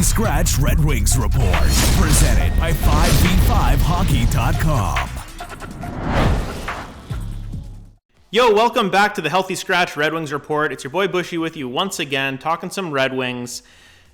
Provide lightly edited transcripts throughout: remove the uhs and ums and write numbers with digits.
Healthy Scratch Red Wings Report, presented by 5v5hockey.com. Yo, welcome back to the Healthy Scratch Red Wings Report. It's your boy Buschy with you once again, talking some Red Wings.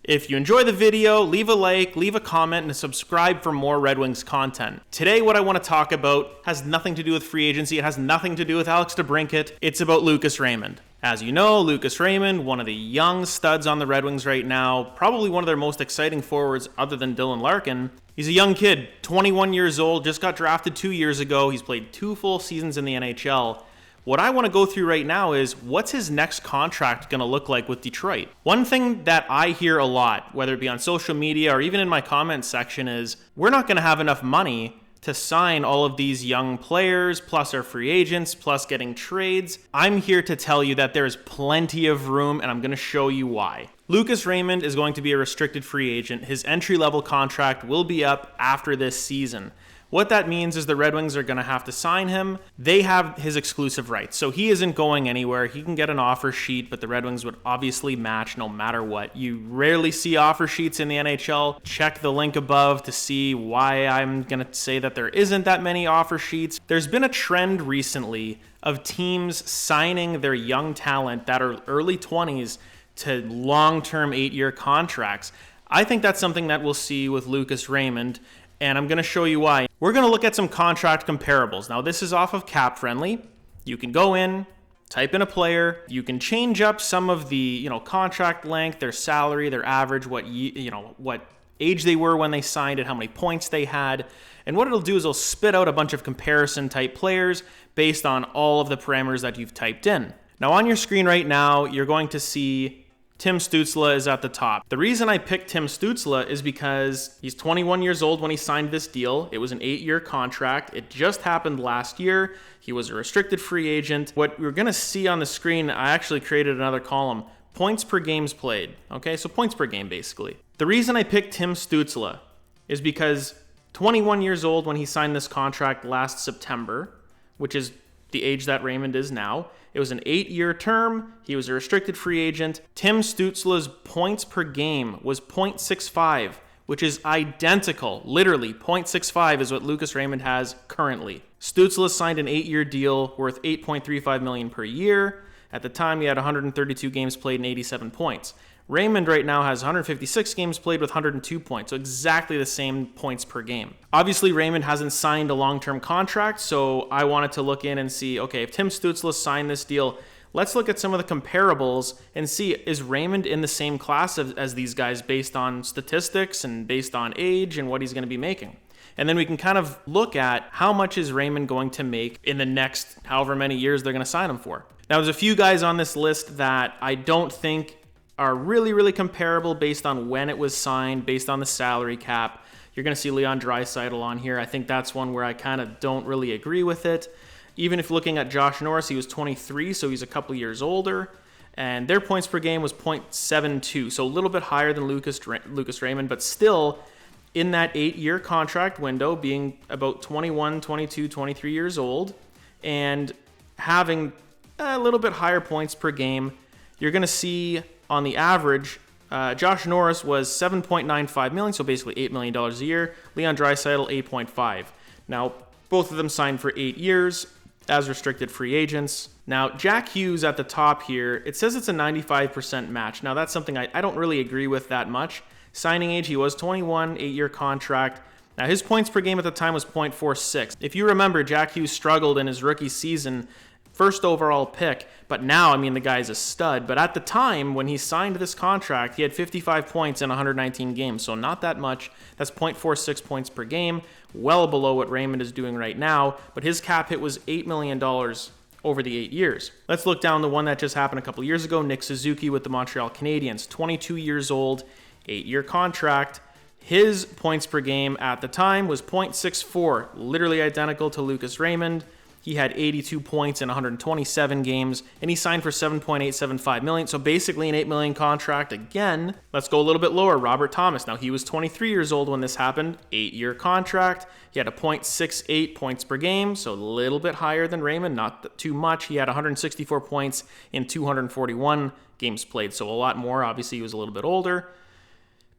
If you enjoy the video, leave a like, leave a comment, and subscribe for more Red Wings content. Today, what I want to talk about has nothing to do with free agency. It has nothing to do with Alex DeBrincat. It's about Lucas Raymond. As you know, Lucas Raymond, one of the young studs on the Red Wings right now, probably one of their most exciting forwards other than Dylan Larkin. He's a young kid, 21 years old, just got drafted 2 years ago. He's played 2 full seasons in the NHL. What I want to go through right now is what's his next contract going to look like with Detroit? One thing that I hear a lot, whether it be on social media or even in my comments section, is we're not going to have enough money to sign all of these young players, plus our free agents, plus getting trades. I'm here to tell you that there's plenty of room, and I'm going to show you why. Lucas Raymond is going to be a restricted free agent. His entry-level contract will be up after this season. What that means is the Red Wings are going to have to sign him. They have his exclusive rights, so he isn't going anywhere. He can get an offer sheet, but the Red Wings would obviously match no matter what. You rarely see offer sheets in the NHL. Check the link above to see why I'm going to say that there isn't that many offer sheets. There's been a trend recently of teams signing their young talent that are early 20s to long-term 8-year contracts. I think that's something that we'll see with Lucas Raymond, and I'm going to show you why. We're going to look at some contract comparables. Now, this is off of Cap Friendly. You can go in, type in a player. You can change up some of the, contract length, their salary, their average, what age they were when they signed it, how many points they had. And what it'll do is it'll spit out a bunch of comparison type players based on all of the parameters that you've typed in. Now, on your screen right now, you're going to see Tim Stützle is at the top. The reason I picked Tim Stützle is because he's 21 years old when he signed this deal. It was an 8-year contract. It just happened last year. He was a restricted free agent. What we're going to see on the screen, I actually created another column. Points per games played. Okay, so points per game, basically. The reason I picked Tim Stützle is because 21 years old when he signed this contract last September, which is the age that Raymond is now. It was an 8-year term. He was a restricted free agent. Tim Stützle's points per game was .65, which is identical. Literally, .65 is what Lucas Raymond has currently. Stützle signed an 8-year deal worth $8.35 million per year. At the time, he had 132 games played and 87 points. Raymond right now has 156 games played with 102 points, so exactly the same points per game. Obviously, Raymond hasn't signed a long-term contract, so I wanted to look in and see, okay, if Tim Stützle signed this deal, let's look at some of the comparables and see, is Raymond in the same class as these guys based on statistics and based on age and what he's going to be making? And then we can kind of look at how much is Raymond going to make in the next however many years they're going to sign him for. Now, there's a few guys on this list that I don't think are really, really comparable based on when it was signed, based on the salary cap. You're going to see Leon Draisaitl on here. I think that's one where I kind of don't really agree with it. Even if looking at Josh Norris, he was 23, so he's a couple years older. And their points per game was .72, so a little bit higher than Lucas Raymond, but still in that 8-year contract window, being about 21, 22, 23 years old, and having a little bit higher points per game. You're going to see on the average, Josh Norris was $7.95 million, so basically $8 million a year. Leon Draisaitl, $8.5. Now, both of them signed for 8 years as restricted free agents. Now, Jack Hughes at the top here, it says it's a 95% match. Now, that's something I don't really agree with that much. Signing age, he was 21, 8-year contract. Now, his points per game at the time was .46. If you remember, Jack Hughes struggled in his rookie season, first overall pick, but now, the guy's a stud. But at the time, when he signed this contract, he had 55 points in 119 games, so not that much. That's .46 points per game, well below what Raymond is doing right now, but his cap hit was $8 million over the 8 years. Let's look down the one that just happened a couple years ago, Nick Suzuki with the Montreal Canadiens, 22 years old, 8-year contract. His points per game at the time was .64, literally identical to Lucas Raymond. He had 82 points in 127 games, and he signed for $7.875 million, so basically an $8 million contract again. Let's go a little bit lower. Robert Thomas. Now, he was 23 years old when this happened, 8-year contract. He had a .68 points per game, so a little bit higher than Raymond, not too much. He had 164 points in 241 games played, so a lot more. Obviously, he was a little bit older.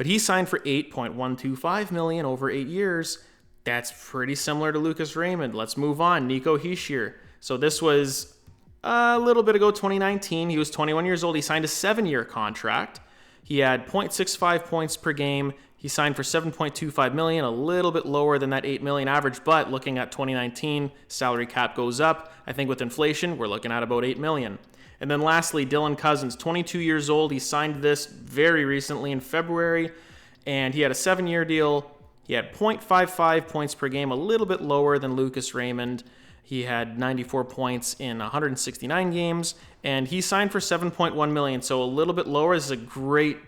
But he signed for $8.125 million over 8 years. That's pretty similar to Lucas Raymond. Let's move on. Nico Hischier. So this was a little bit ago, 2019. He was 21 years old. He signed a 7-year contract. He had 0.65 points per game. He signed for $7.25 million, a little bit lower than that $8 million average. But looking at 2019, salary cap goes up. I think with inflation, we're looking at about $8 million. And then lastly, Dylan Cousins, 22 years old. He signed this very recently in February, and he had a 7-year deal. He had 0.55 points per game, a little bit lower than Lucas Raymond. He had 94 points in 169 games, and he signed for $7.1 million, so a little bit lower. This is a great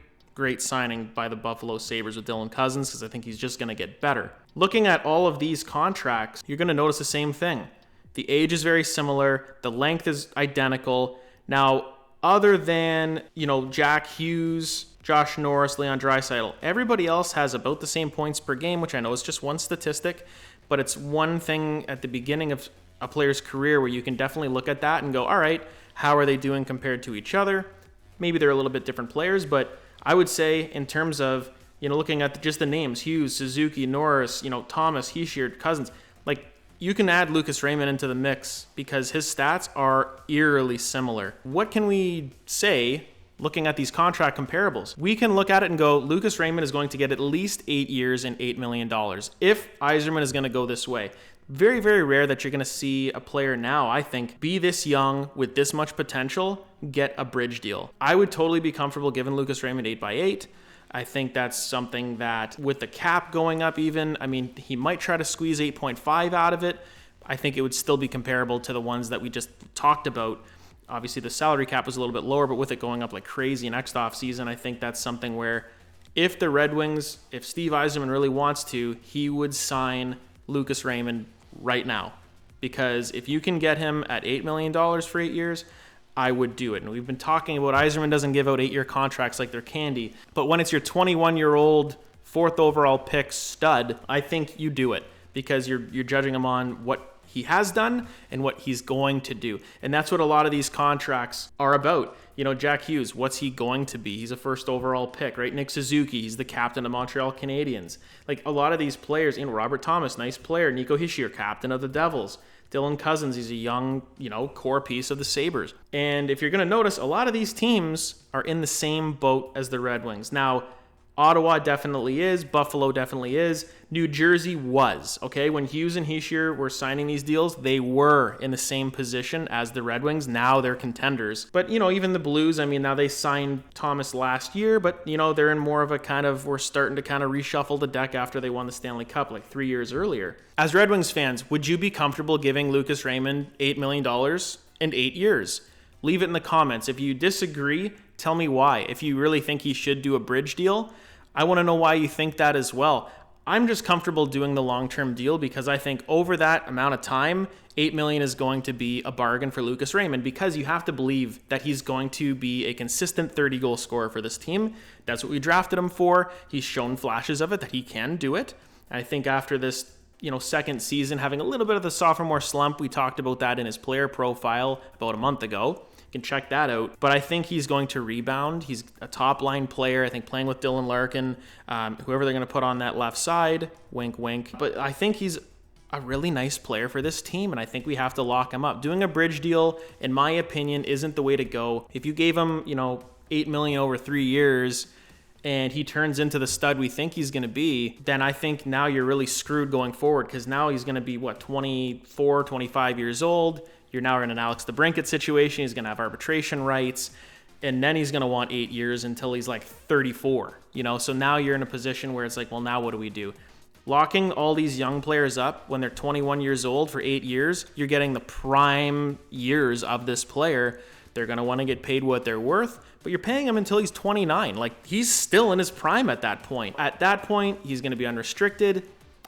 signing by the Buffalo Sabres with Dylan Cousins, because I think he's just going to get better. Looking at all of these contracts, you're going to notice the same thing. The age is very similar. The length is identical. Now, other than, Jack Hughes, Josh Norris, Leon Draisaitl, everybody else has about the same points per game, which I know is just one statistic, but it's one thing at the beginning of a player's career where you can definitely look at that and go, all right, how are they doing compared to each other? Maybe they're a little bit different players, but I would say in terms of, looking at just the names, Hughes, Suzuki, Norris, Thomas, Hischier, Cousins, you can add Lucas Raymond into the mix because his stats are eerily similar. What can we say looking at these contract comparables? We can look at it and go, Lucas Raymond is going to get at least 8 years and $8 million if Yzerman is going to go this way. Very, very rare that you're going to see a player now, I think, be this young with this much potential, get a bridge deal. I would totally be comfortable giving Lucas Raymond 8x8. I think that's something that with the cap going up even, he might try to squeeze 8.5 out of it. I think it would still be comparable to the ones that we just talked about. Obviously, the salary cap was a little bit lower, but with it going up like crazy next offseason, I think that's something where if the Red Wings, if Steve Yzerman really wants to, he would sign Lucas Raymond right now. Because if you can get him at $8 million for 8 years, I would do it. And we've been talking about Yzerman doesn't give out 8-year contracts like they're candy. But when it's your 21-year-old, 4th overall pick stud, I think you do it because you're judging him on what he has done and what he's going to do. And that's what a lot of these contracts are about. Jack Hughes, what's he going to be? He's a 1st overall pick, right? Nick Suzuki, he's the captain of Montreal Canadiens. A lot of these players, Robert Thomas, nice player. Nico Hischier, captain of the Devils. Dylan Cousins, he's a young, core piece of the Sabres. And if you're going to notice, a lot of these teams are in the same boat as the Red Wings. Now, Ottawa definitely is. Buffalo definitely is. New Jersey was, okay? When Hughes and Hischier were signing these deals, they were in the same position as the Red Wings. Now they're contenders. But, even the Blues, now they signed Thomas last year, but, they're in more of a we're starting to kind of reshuffle the deck after they won the Stanley Cup 3 years earlier. As Red Wings fans, would you be comfortable giving Lucas Raymond $8 million in 8 years? Leave it in the comments. If you disagree, tell me why. If you really think he should do a bridge deal, I want to know why you think that as well. I'm just comfortable doing the long-term deal because I think over that amount of time, $8 million is going to be a bargain for Lucas Raymond because you have to believe that he's going to be a consistent 30-goal scorer for this team. That's what we drafted him for. He's shown flashes of it, that he can do it. And I think after this second season, having a little bit of the sophomore slump, we talked about that in his player profile about a month ago. You can check that out. But I think he's going to rebound. He's a top-line player. I think playing with Dylan Larkin, whoever they're going to put on that left side, wink, wink. But I think he's a really nice player for this team, and I think we have to lock him up. Doing a bridge deal, in my opinion, isn't the way to go. If you gave him, $8 million over 3 years, and he turns into the stud we think he's going to be, then I think now you're really screwed going forward because now he's going to be, 24, 25 years old. You're now in an Alex DeBrincat situation. He's going to have arbitration rights, and then he's going to want 8 years until he's 34, So now you're in a position where it's now what do we do? Locking all these young players up when they're 21 years old for 8 years, you're getting the prime years of this player. They're going to want to get paid what they're worth, but you're paying him until he's 29. He's still in his prime at that point. At that point, he's going to be unrestricted.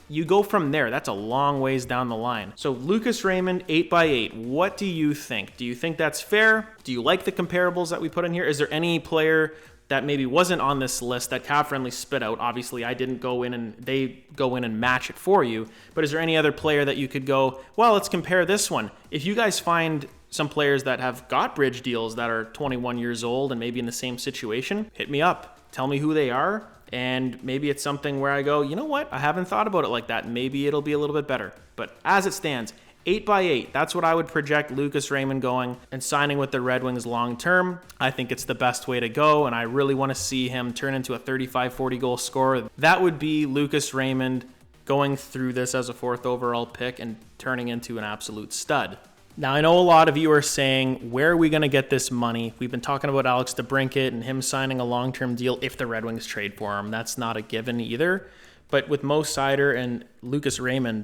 You go from there. That's a long ways down the line. So Lucas Raymond, 8x8. What do you think? Do you think that's fair? Do you like the comparables that we put in here? Is there any player that maybe wasn't on this list that Cap Friendly spit out? Obviously, I didn't go in and they go in and match it for you. But is there any other player that you could go, well, let's compare this one? If you guys find some players that have got bridge deals that are 21 years old and maybe in the same situation, hit me up. Tell me who they are. And maybe it's something where I go, you know what? I haven't thought about it like that. Maybe it'll be a little bit better. But as it stands, 8x8, that's what I would project Lucas Raymond going and signing with the Red Wings long term. I think it's the best way to go, and I really want to see him turn into a 35-40 goal scorer. That would be Lucas Raymond going through this as a 4th overall pick and turning into an absolute stud. Now, I know a lot of you are saying, where are we going to get this money? We've been talking about Alex DeBrincat and him signing a long-term deal if the Red Wings trade for him. That's not a given either. But with Mo Seider and Lucas Raymond,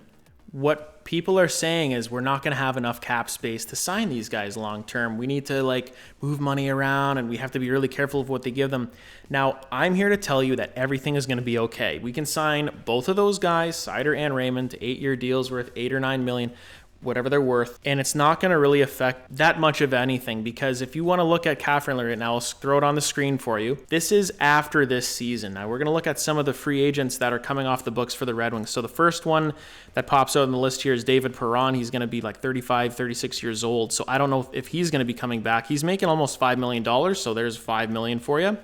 what people are saying is we're not going to have enough cap space to sign these guys long-term. We need to move money around, and we have to be really careful of what they give them. Now, I'm here to tell you that everything is going to be okay. We can sign both of those guys, Seider and Raymond, to 8-year deals worth $8 or $9 million. Whatever they're worth, and it's not going to really affect that much of anything, because if you want to look at cap friendly right now, I'll throw it on the screen for you. This is after this season. Now we're going to look at some of the free agents that are coming off the books for the Red Wings. So the first one that pops out on the list here is David Perron. He's going to be 35, 36 years old. So I don't know if he's going to be coming back. He's making almost $5 million. So there's $5 million for you.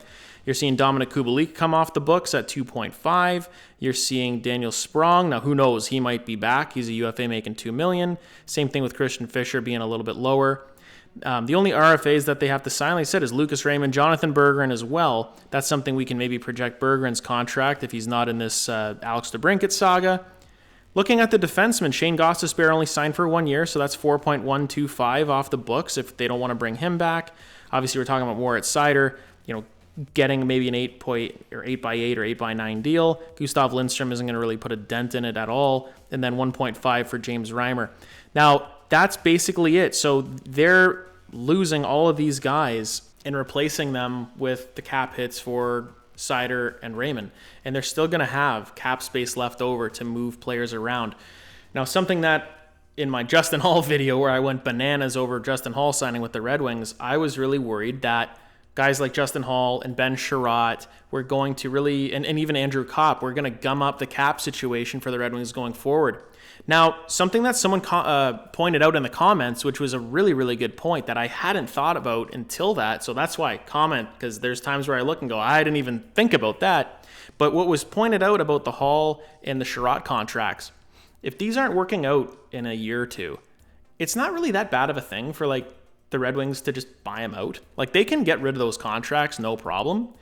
You're seeing Dominic Kubalik come off the books at 2.5. You're seeing Daniel Sprong. Now, who knows? He might be back. He's a UFA making $2 million. Same thing with Christian Fischer being a little bit lower. The only RFAs that they have to sign, like I said, is Lucas Raymond, Jonathan Berggren as well. That's something we can maybe project Berggren's contract if he's not in this Alex DeBrincat saga. Looking at the defenseman, Shane Gostisbehere only signed for 1 year, so that's 4.125 off the books if they don't want to bring him back. Obviously, we're talking about Moritz Seider, getting maybe an 8x8 or 8x9 deal. Gustav Lindstrom isn't going to really put a dent in it at all. And then 1.5 for James Reimer. Now, that's basically it. So they're losing all of these guys and replacing them with the cap hits for Seider and Raymond. And they're still going to have cap space left over to move players around. Now, something that in my Justin Hall video where I went bananas over Justin Hall signing with the Red Wings, I was really worried that guys like Justin Hall and Ben Sherratt were going to really, and even Andrew Kopp, we're going to gum up the cap situation for the Red Wings going forward. Now, something that someone pointed out in the comments, which was a really, really good point that I hadn't thought about until that, so that's why I comment, because there's times where I look and go, I didn't even think about that. But what was pointed out about the Hall and the Sherratt contracts, if these aren't working out in a year or two, it's not really that bad of a thing for the Red Wings to just buy him out. They can get rid of those contracts, no problem.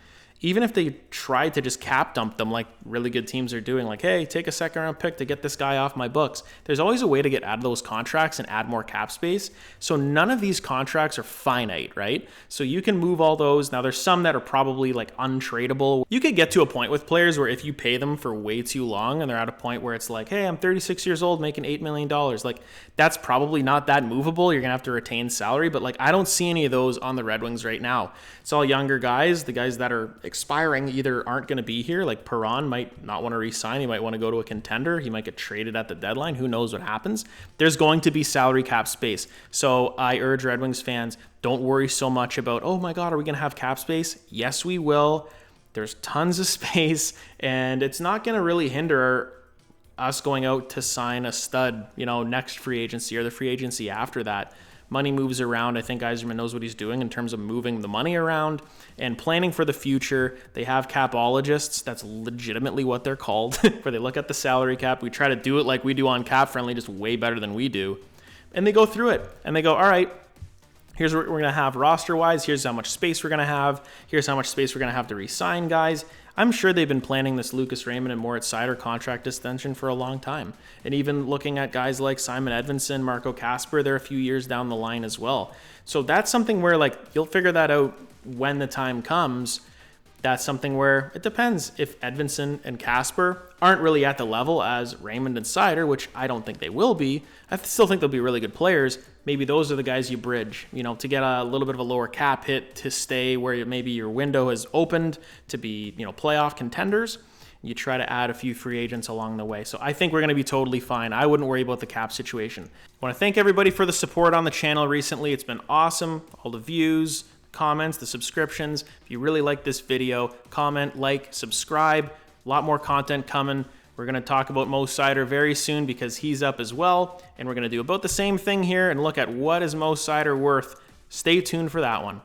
Even if they try to just cap dump them like really good teams are doing, hey, take a second round pick to get this guy off my books. There's always a way to get out of those contracts and add more cap space. So none of these contracts are finite, right? So you can move all those. Now there's some that are probably untradeable. You could get to a point with players where if you pay them for way too long and they're at a point where it's hey, I'm 36 years old making $8 million. That's probably not that movable. You're going to have to retain salary. But I don't see any of those on the Red Wings right now. It's all younger guys. The guys that are expiring either aren't going to be here. Perron might not want to re-sign. He might want to go to a contender. He might get traded at the deadline. Who knows what happens? There's going to be salary cap space. So I urge Red Wings fans, don't worry so much about, oh my God, are we going to have cap space? Yes, we will. There's tons of space, and it's not going to really hinder us going out to sign a stud, next free agency or the free agency after that. Money moves around. I think Yzerman knows what he's doing in terms of moving the money around and planning for the future. They have capologists. That's legitimately what they're called, where they look at the salary cap. We try to do it like we do on Cap Friendly, just way better than we do. And they go through it, and they go, all right, here's what we're going to have roster-wise. Here's how much space we're going to have. Here's how much space we're going to have to re-sign guys. I'm sure they've been planning this Lucas Raymond and Moritz Seider contract extension for a long time. And even looking at guys like Simon Edvinsson, Marco Kasper, they're a few years down the line as well. So that's something where you'll figure that out when the time comes. That's something where it depends. If Edvinsson and Kasper aren't really at the level as Raymond and Seider, which I don't think they will be, I still think they'll be really good players. Maybe those are the guys you bridge, to get a little bit of a lower cap hit to stay where maybe your window has opened to be, playoff contenders. You try to add a few free agents along the way. So I think we're going to be totally fine. I wouldn't worry about the cap situation. I want to thank everybody for the support on the channel recently. It's been awesome. All the views, comments, the subscriptions. If you really like this video, comment, subscribe. A lot more content coming. We're going to talk about Mo Seider very soon because he's up as well. And we're going to do about the same thing here and look at what is Mo Seider worth. Stay tuned for that one.